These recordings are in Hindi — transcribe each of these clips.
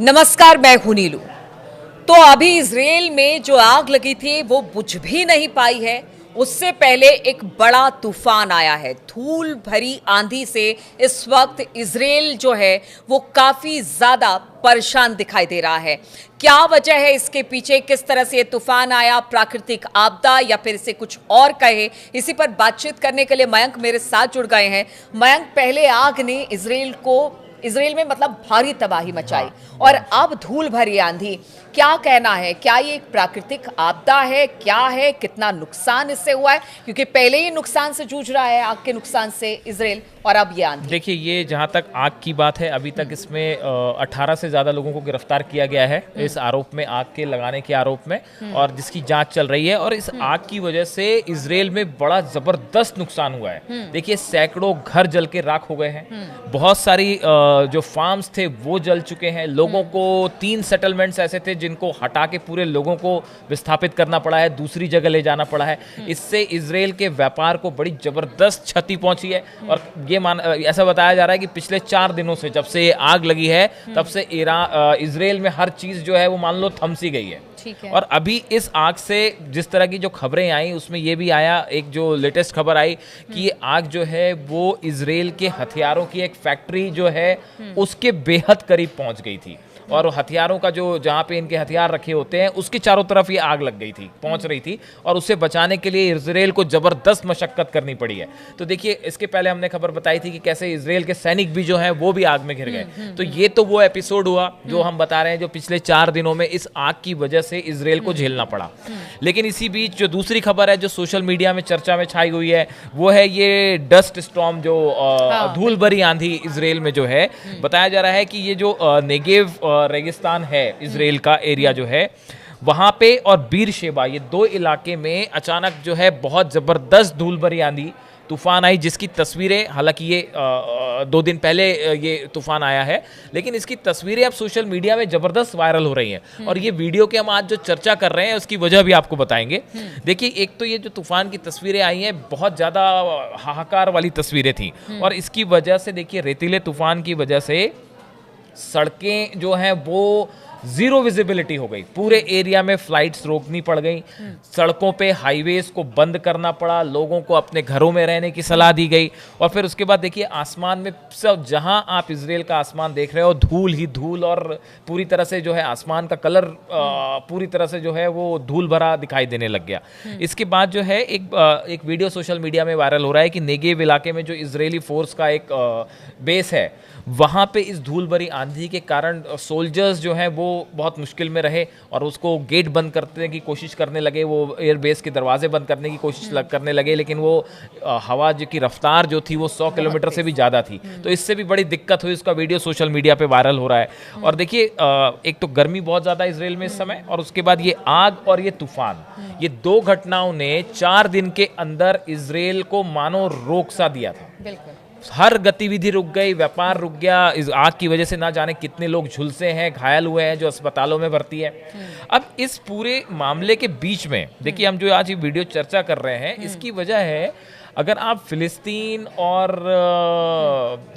नमस्कार, मैं हूं नीलू। तो अभी इजराइल में जो आग लगी थी वो बुझ भी नहीं पाई है। उससे पहले एक बड़ा तूफान आया है। धूल भरी आंधी से इस वक्त इजराइल जो है वो काफी ज्यादा परेशान दिखाई दे रहा है। क्या वजह है इसके पीछे, किस तरह से ये तूफान आया, प्राकृतिक आपदा या फिर इसे कुछ और कहे, इसी पर बातचीत करने के लिए मयंक मेरे साथ जुड़ गए हैं। मयंक, पहले आग ने इजराइल में मतलब भारी तबाही मचाई और अब धूल भरी आंधी। क्या कहना है, क्या ये एक प्राकृतिक आपदा है, क्या है, कितना नुकसान इससे हुआ है? क्योंकि पहले ही नुकसान से जूझ रहा है, आग के नुकसान से इजराइल, और अब ये आंधी। देखिए, ये जहाँ तक आग की बात है, अभी तक इसमें 18 से ज़्यादा लोगों को गिरफ्तार किया गया है इस आरोप में, आग के लगाने के आरोप में, और जिसकी जांच चल रही है। और इस आग की वजह से इजराइल में बड़ा ज़बरदस्त नुकसान हुआ है। देखिए, सैकड़ों घर जल के राख हो गए हैं। बहुत सारी जो फार्म्स थे वो जल चुके हैं। लोगों को 3 सेटलमेंट्स ऐसे थे जिनको हटा के पूरे लोगों को विस्थापित करना पड़ा है, दूसरी जगह ले जाना पड़ा है। इससे इजराइल के व्यापार को बड़ी जबरदस्त क्षति पहुंची है। और ये ऐसा बताया जा रहा है कि पिछले 4 दिनों से, जब से ये आग लगी है, तब से इजराइल में हर चीज जो है वो मान लो थम सी गई है। और अभी इस आग से जिस तरह की जो खबरें आई उसमें ये भी आया, एक जो लेटेस्ट खबर आई कि ये आग जो है वो इजराइल के हथियारों की एक फैक्ट्री जो है उसके बेहद करीब पहुंच गई थी। और हथियारों का जो जहाँ पे इनके हथियार रखे होते हैं उसके चारों तरफ ये आग लग गई थी, पहुंच रही थी। और उससे बचाने के लिए इजराइल को जबरदस्त मशक्कत करनी पड़ी है। तो देखिए, इसके पहले हमने खबर बताई थी कि कैसे इजराइल के सैनिक भी जो हैं वो भी आग में घिर गए। तो ये तो वो एपिसोड हुआ जो हम बता रहे हैं, जो पिछले 4 दिनों में इस आग की वजह से इजराइल को झेलना पड़ा। लेकिन इसी बीच जो दूसरी खबर है, जो सोशल मीडिया में चर्चा में छाई हुई है, वो है ये डस्ट स्टॉर्म, जो धूल भरी आंधी इजराइल में जो है। बताया जा रहा है कि ये जो नेगेव रेगिस्तान है, इजराइल का एरिया जो है, वहां पे और बीर शेबा, ये 2 इलाके में अचानक जो है बहुत जबरदस्त धूल भरी आंधी तूफान आई, जिसकी तस्वीरें, हालांकि ये 2 दिन पहले ये तूफान आया है, लेकिन इसकी तस्वीरें अब सोशल मीडिया में जबरदस्त वायरल हो रही हैं। और ये वीडियो के हम आज जो चर्चा कर रहे हैं उसकी वजह भी आपको बताएंगे। देखिए, एक तो ये जो तूफान की तस्वीरें आई हैं, बहुत ज़्यादा हाहाकार वाली तस्वीरें थी। और इसकी वजह से देखिए, रेतीले तूफान की वजह से सड़कें जो हैं वो जीरो विजिबिलिटी हो गई। पूरे एरिया में फ्लाइट्स रोकनी पड़ गई, सड़कों पे हाईवेज को बंद करना पड़ा, लोगों को अपने घरों में रहने की सलाह दी गई। और फिर उसके बाद देखिए, आसमान में सब, जहां आप इजराइल का आसमान देख रहे हो, धूल ही धूल, और पूरी तरह से जो है आसमान का कलर पूरी तरह से जो है वो धूल भरा दिखाई देने लग गया। इसके बाद जो है एक वीडियो सोशल मीडिया में वायरल हो रहा है कि नेगेव इलाके में जो इजरायली फोर्स का एक बेस है, वहाँ पे इस धूल भरी आंधी के कारण सोल्जर्स जो हैं वो बहुत मुश्किल में रहे और उसको गेट बंद करने की कोशिश करने लगे, वो एयरबेस के दरवाजे बंद करने की कोशिश करने लगे। लेकिन वो हवा की रफ्तार जो थी वो 100 किलोमीटर से भी ज़्यादा थी, तो इससे भी बड़ी दिक्कत हुई। उसका वीडियो सोशल मीडिया पे वायरल हो रहा है। और देखिए, एक तो गर्मी बहुत ज़्यादा इसराइल में इस समय, और उसके बाद ये आग और ये तूफान, ये 2 घटनाओं ने 4 दिन के अंदर इसराइल को मानो रोक सा दिया था। बिल्कुल, हर गतिविधि रुक गई, व्यापार रुक गया। इस आग की वजह से ना जाने कितने लोग झुलसे हैं, घायल हुए हैं, जो अस्पतालों में भर्ती है। अब इस पूरे मामले के बीच में देखिए, हम जो आज ये वीडियो चर्चा कर रहे हैं, इसकी वजह है, अगर आप फिलिस्तीन और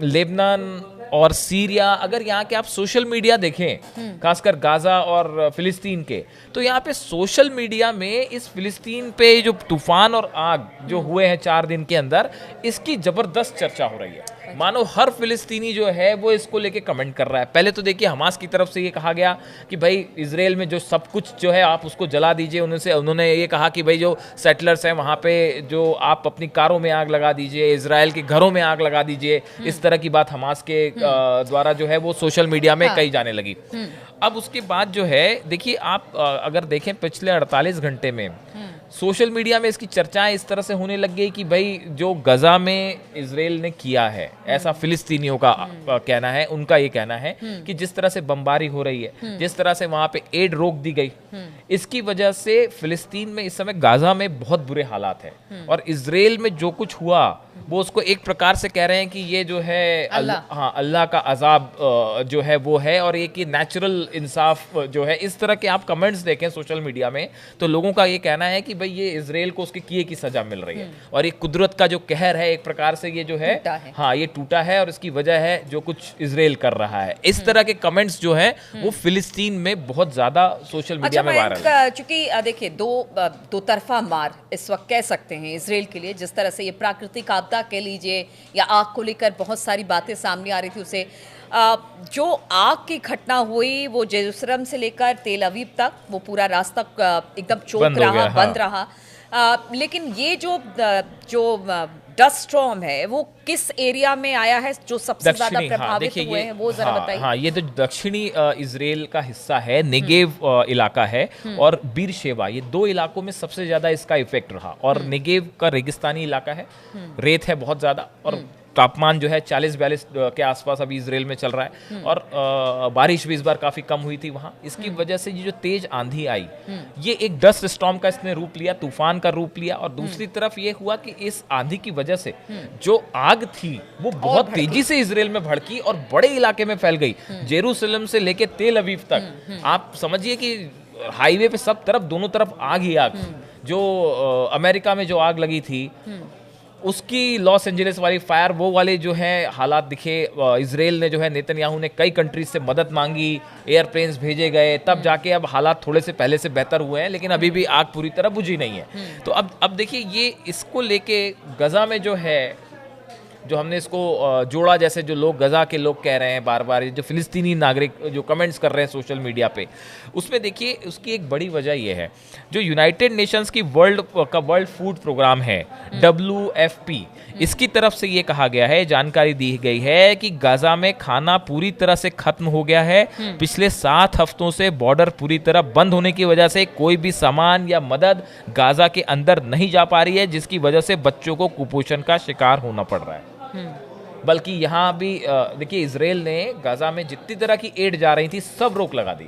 लेबनान और सीरिया, अगर यहाँ के आप सोशल मीडिया देखें, खासकर गाजा और फिलिस्तीन के, तो यहाँ पे सोशल मीडिया में इस फिलिस्तीन पे जो तूफान और आग जो हुए हैं 4 दिन के अंदर, इसकी जबरदस्त चर्चा हो रही है। मानो हर फिलिस्तीनी जो है वो इसको लेके कमेंट कर रहा है। पहले तो देखिए, हमास की तरफ से ये कहा गया कि भाई इजराइल में जो सब कुछ जो है आप उसको जला दीजिए। उन्होंने ये कहा कि भाई जो सेटलर्स हैं वहाँ पे, जो आप अपनी कारों में आग लगा दीजिए, इजराइल के घरों में आग लगा दीजिए। इस तरह की बात हमास के द्वारा जो है वो सोशल मीडिया में कही जाने लगी। अब उसके बाद जो है, देखिए, आप अगर देखें पिछले 48 घंटे में सोशल मीडिया में इसकी चर्चाएं इस तरह से होने लग गई कि भाई जो गजा में इजराइल ने किया है, ऐसा फिलिस्तीनियों का कहना है, उनका ये कहना है कि जिस तरह से बमबारी हो रही है, जिस तरह से वहां पे एड रोक दी गई, इसकी वजह से फिलिस्तीन में इस समय गाजा में बहुत बुरे हालात हैं। और इजराइल में जो कुछ हुआ वो उसको एक प्रकार से कह रहे हैं कि ये जो है अल्लाह अल्लाह का अजाब जो है वो है, और एक ये नेचुरल इंसाफ जो है। इस तरह के आप कमेंट्स देखें सोशल मीडिया में तो लोगों का ये कहना है कि भाई ये इजराइल को उसके किए की सजा मिल रही है, और ये कुदरत का जो कहर है एक प्रकार से ये जो है हाँ ये टूटा है, और इसकी वजह है जो कुछ इजराइल कर रहा है। इस तरह के कमेंट्स जो है वो फिलिस्तीन में बहुत ज्यादा सोशल मीडिया में वायरल है। चूंकि देखिए दो तरफा मार इस वक्त कह सकते हैं इजराइल के लिए, जिस तरह से ये प्राकृतिक आपदा कह लीजिए या आग को लेकर बहुत सारी बातें सामने आ रही थी उसे, जो आग की घटना हुई वो जेरूसलम से लेकर तेल अवीव तक वो पूरा रास्ता एकदम चौक रहा, बंद रहा। लेकिन ये जो डस्ट स्टॉर्म है वो किस एरिया में आया है जो सबसे ज्यादा प्रभावित हुए हैं वो जरा बताइए। हाँ, ये तो दक्षिणी इजराइल का हिस्सा है, नेगेव इलाका है और बीरशेबा, ये दो इलाकों में सबसे ज्यादा इसका इफेक्ट रहा। और नेगेव का रेगिस्तानी इलाका है, रेत है बहुत ज्यादा, और तापमान जो है 40-42 के आसपास अभी इजराइल में चल रहा है, और बारिश भी इस बार काफी कम हुई थी वहां। इसकी वजह से ये जो तेज आंधी आई, ये एक डस्ट स्टॉर्म का इसने रूप लिया, तूफान का रूप लिया। और दूसरी तरफ ये हुआ कि इस आंधी की वजह से जो आग थी वो बहुत तेजी से इजराइल में भड़की और बड़े इलाके में फैल गई, जेरूसलम से लेके तेल अवीव तक। आप समझिए कि हाईवे पे सब तरफ, दोनों तरफ आग ही आग। जो अमेरिका में जो आग लगी थी उसकी लॉस एंजलिस वाली फायर, वो वाले जो है हालात दिखे। इजराइल ने जो है, नेतन्याहू ने कई कंट्रीज से मदद मांगी, एयरप्लेन्स भेजे गए, तब जाके अब हालात थोड़े से पहले से बेहतर हुए हैं, लेकिन अभी भी आग पूरी तरह बुझी नहीं है। तो अब देखिए ये इसको लेके गजा में जो है, जो हमने इसको जोड़ा, जैसे जो लोग गजा के लोग कह रहे हैं बार बार, जो फिलिस्तीनी नागरिक जो कमेंट्स कर रहे हैं सोशल मीडिया पे, उसमें देखिए उसकी एक बड़ी वजह ये है, जो यूनाइटेड नेशंस की वर्ल्ड फूड प्रोग्राम है WFP, इसकी तरफ से ये कहा गया है, जानकारी दी गई है कि गाजा में खाना पूरी तरह से खत्म हो गया है। पिछले 7 हफ्तों से बॉर्डर पूरी तरह बंद होने की वजह से कोई भी सामान या मदद गाजा के अंदर नहीं जा पा रही है, जिसकी वजह से बच्चों को कुपोषण का शिकार होना पड़ रहा है। बल्कि यहाँ भी देखिए इजराइल ने गाजा में जितनी तरह की एड जा रही थी सब रोक लगा दी।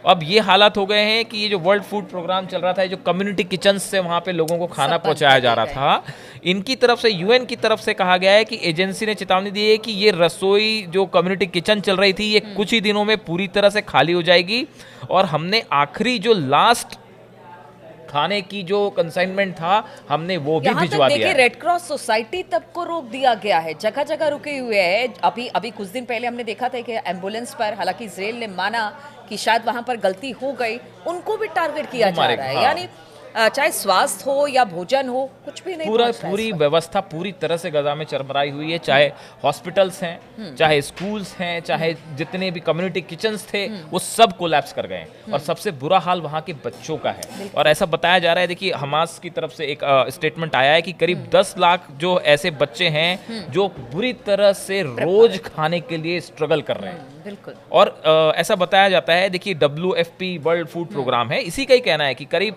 अब ये हालात हो गए हैं कि ये जो वर्ल्ड फूड प्रोग्राम चल रहा था, जो कम्युनिटी किचन से वहाँ पे लोगों को खाना पहुँचाया जा रहा था, इनकी तरफ से, UN की तरफ से कहा गया है कि एजेंसी ने चेतावनी दी है कि ये रसोई जो कम्युनिटी किचन चल रही थी ये कुछ ही दिनों में पूरी तरह से खाली हो जाएगी। और हमने आखिरी जो लास्ट खाने की जो कंसाइनमेंट था हमने वो भी भिजवा दिया। देखिए रेड क्रॉस सोसाइटी तक को रोक दिया गया है, जगह जगह रुके हुए हैं। अभी कुछ दिन पहले हमने देखा था कि एम्बुलेंस पर, हालांकि इजराइल ने माना कि शायद वहां पर गलती हो गई, उनको भी टारगेट किया जा रहा है। यानी चाहे स्वास्थ्य हो या भोजन हो, कुछ भी नहीं, पूरी व्यवस्था पूरी तरह से गजा में चरमराई हुई है। चाहे हॉस्पिटल्स हैं, चाहे स्कूल्स हैं, चाहे जितने भी कम्युनिटी किचन्स थे, वो सब कोलैप्स कर गए हैं। और सबसे बुरा हाल वहाँ के बच्चों का है। और ऐसा बताया जा रहा है, देखिए हमास की तरफ से एक स्टेटमेंट आया है कि करीब 10 लाख जो ऐसे बच्चे हैं जो बुरी तरह से रोज खाने के लिए स्ट्रगल कर रहे हैं। बिल्कुल। और ऐसा बताया जाता है, देखिए WFP वर्ल्ड फूड प्रोग्राम है, इसी का ही कहना है कि करीब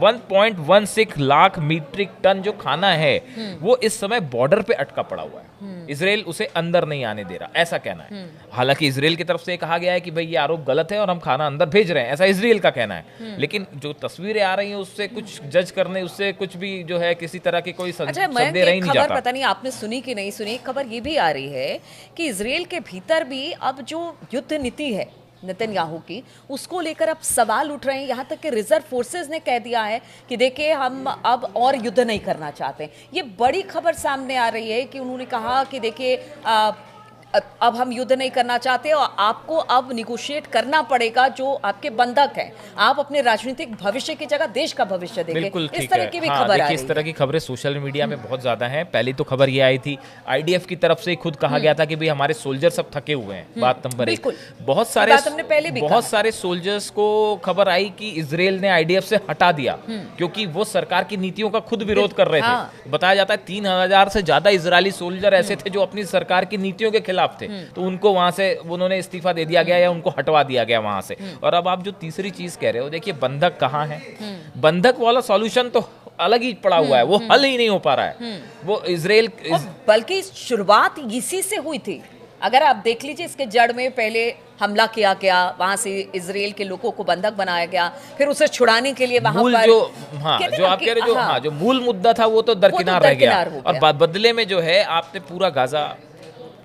1.16 लाख मीट्रिक टन जो खाना है वो इस समय बॉर्डर पे अटका पड़ा हुआ है। इजराइल उसे अंदर नहीं आने दे रहा, ऐसा कहना है। हालांकि इजराइल की तरफ से कहा गया है कि भाई ये आरोप गलत है और हम खाना अंदर भेज रहे हैं, ऐसा इजराइल का कहना है। लेकिन जो तस्वीरें आ रही हैं उससे कुछ जज करने, उससे कुछ भी जो है किसी तरह की कोई संदेह नहीं जाता। पता नहीं आपने सुनी कि नहीं सुनी, खबर ये भी आ रही है कि इजराइल के भीतर भी अब जो युद्ध नीति है नेतन्याहू की, उसको लेकर अब सवाल उठ रहे हैं। यहाँ तक कि रिजर्व फोर्सेस ने कह दिया है कि देखिए हम अब और युद्ध नहीं करना चाहते। ये बड़ी खबर सामने आ रही है कि उन्होंने कहा कि देखिए अब हम युद्ध नहीं करना चाहते और आपको अब निगोशिएट करना पड़ेगा जो आपके बंधक हैं। आप अपने राजनीतिक भविष्य की जगह देश का भविष्य देखें। बिल्कुल इस तरह की भी खबर आ रही है। इस तरह की खबरें सोशल मीडिया में बहुत ज्यादा हैं। पहली तो खबर ये आई थी, IDF की तरफ से खुद कहा गया था कि भाई हमारे सोल्जर सब थके हुए हैं। बात नंबर 1। बहुत सारे सोल्जर्स को खबर आई कि इजराइल ने IDF से हटा दिया क्योंकि वो सरकार की नीतियों का खुद विरोध कर रहे थे। बताया जाता है 3000 से ज्यादा इजरायली सोल्जर ऐसे थे जो अपनी सरकार की नीतियों के खिलाफ थे, तो उनको वहां से उन्होंने इस्तीफा दे दिया गया या उनको हटवा दिया गया वहां से। और अब आप जो तीसरी चीज कह रहे हो, देखिए बंधक कहाँ है, बंधक वाला सॉल्यूशन तो अलग ही पड़ा हुआ है, वो हल ही नहीं हो पा रहा है। वो इजराइल बल्कि शुरुआत इसी से हुई थी। अगर आप देख लीजिए, इसके जड़ में पहले हमला किया गया, वहां से इजराइल के लोगों को बंधक बनाया गया, फिर उसे छुड़ाने के लिए वहां मूल पर जो हाँ कहते जो ना आप कि- कह रहे जो हाँ, हाँ जो मूल मुद्दा था वो तो दरकिनार रह गया, दरकिनार हो और गया। बदले में जो है आपने पूरा गाजा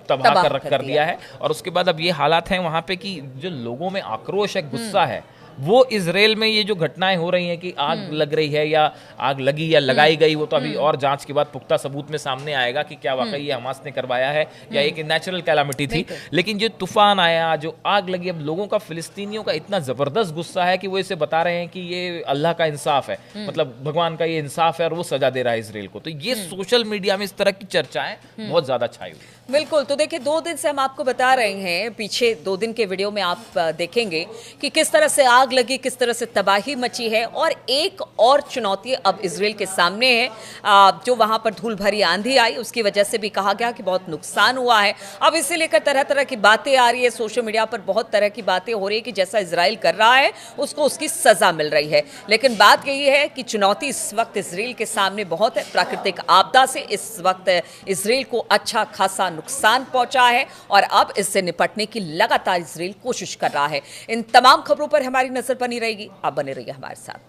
तबाह तबाह कर कर दिया है। और उसके बाद अब ये हालात हैं वहां पे कि जो लोगों में आक्रोश है, गुस्सा है, वो इजराइल में ये जो घटनाएं हो रही हैं कि आग लग रही है या आग लगी या लगाई गई, वो तो अभी और जांच के बाद पुख्ता सबूत में सामने आएगा कि क्या वाकई ये हमास ने करवाया है या एक नेचुरल कैलामिटी थी। लेकिन जो तूफान आया, जो आग लगी, अब लोगों का, फिलिस्तीनियों का इतना जबरदस्त गुस्सा है कि वो इसे बता रहे हैं कि ये अल्लाह का इंसाफ है, मतलब भगवान का ये इंसाफ है और वो सजा दे रहा है इजराइल को। तो ये सोशल मीडिया में इस तरह की चर्चाएं बहुत ज्यादा छाई हुई। बिल्कुल। तो देखिए, 2 दिन से हम आपको बता रहे हैं, पीछे 2 दिन के वीडियो में आप देखेंगे कि किस तरह से आग लगी, किस तरह से तबाही मची है। और एक और चुनौती अब इजराइल के सामने है, जो वहां पर धूल भरी आंधी आई, उसकी वजह से भी कहा गया कि बहुत नुकसान हुआ है। अब इसे लेकर तरह तरह की बातें आ रही है, सोशल मीडिया पर बहुत तरह की बातें हो रही है कि जैसा इजराइल कर रहा है उसको उसकी सजा मिल रही है। लेकिन बात यही है कि चुनौती इस वक्त इजराइल के सामने बहुत है। प्राकृतिक आपदा से इस वक्त इजराइल को अच्छा खासा नुकसान पहुंचा है और अब इससे निपटने की लगातार इजराइल कोशिश कर रहा है। इन तमाम खबरों पर हमारी नजर बनी रहेगी। आप बने रहिए हमारे साथ।